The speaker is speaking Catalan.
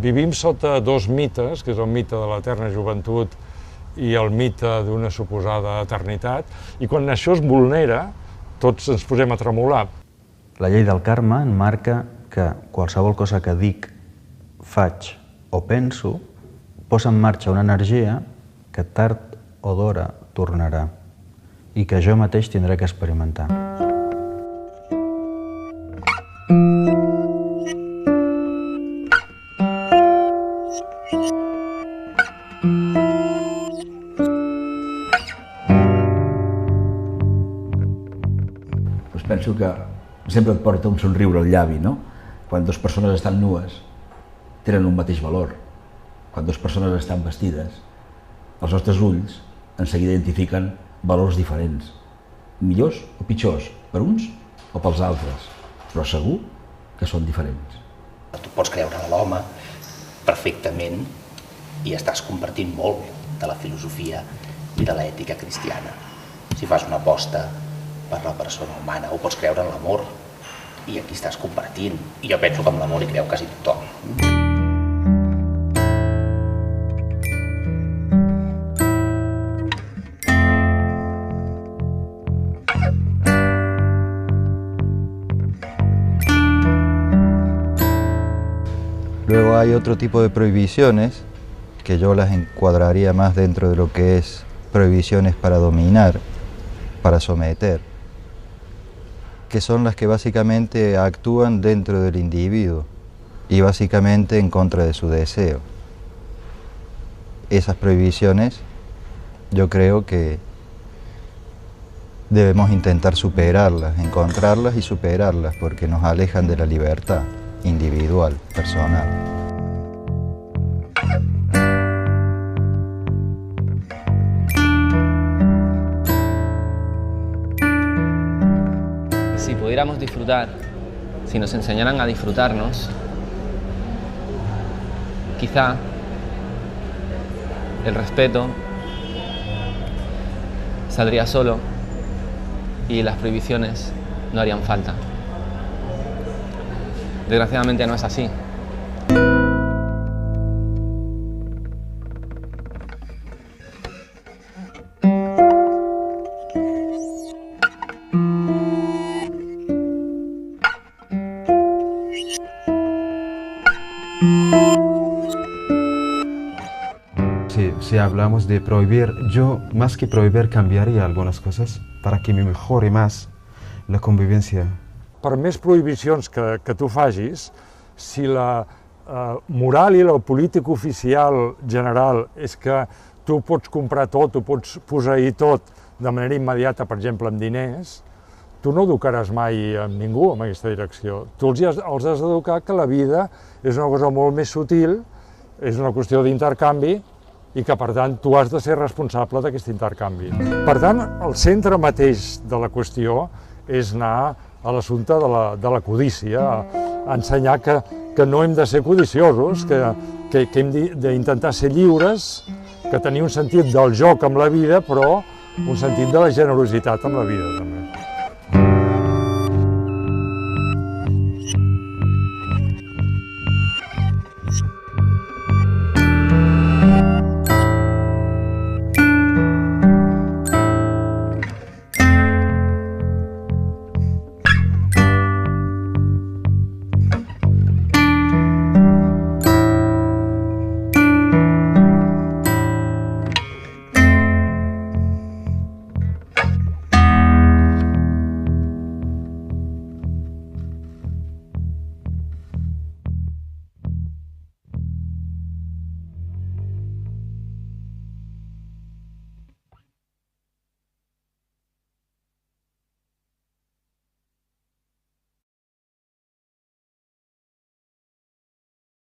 Vivim sota dos mites, que és el mite de l'eterna joventut i el mite d'una suposada eternitat, i quan això es vulnera, tots ens posem a tremolar. La llei del karma en marca que qualsevol cosa que dic, faig o penso posa en marxa una energia que tard o d'hora tornarà i que jo mateix tindré que experimentar. Penso que sempre et porta un somriure al llavi, no? Quan dues persones estan nues, tenen un mateix valor. Quan dues persones estan vestides, els nostres ulls en seguida identifiquen valors diferents, millors o pitjors, per uns o pels altres, però segur que són diferents. Tu pots creure en l'home perfectament i estàs compartint molt bé de la filosofia i de l'ètica cristiana. Si fas una aposta per la persona humana, o pots creure en l'amor, i aquí estàs compartint. I jo penso que en l'amor hi creu quasi tothom. Luego hay otro tipo de prohibiciones que yo las encuadraría más dentro de lo que es prohibiciones para dominar, para someter, que son las que básicamente actúan dentro del individuo y básicamente en contra de su deseo. Esas prohibiciones yo creo que debemos intentar superarlas, encontrarlas y superarlas porque nos alejan de la libertad individual, personal. Si pudiéramos disfrutar, si nos enseñaran a disfrutarnos, quizá el respeto saldría solo y las prohibiciones no harían falta. Desgraciadamente no es así. Si hablamos de prohibir, yo más que prohibir cambiaría algunas cosas para que me mejore más la convivencia. Per més prohibicions que tu facis, si la moral i la política oficial general és que tu pots comprar tot, tu pots posseir tot de manera immediata, per exemple, amb diners, tu no educaràs mai amb ningú en aquesta direcció. Tu els has d'educar que la vida és una cosa molt més sutil, és una qüestió d'intercanvi, i que, per tant, tu has de ser responsable d'aquest intercanvi. Per tant, el centre mateix de la qüestió és anar a l'assumpte de la codícia, a ensenyar que no hem de ser codiciosos, que hem d'intentar ser lliures, que tenir un sentit del joc amb la vida, però un sentit de la generositat amb la vida, també.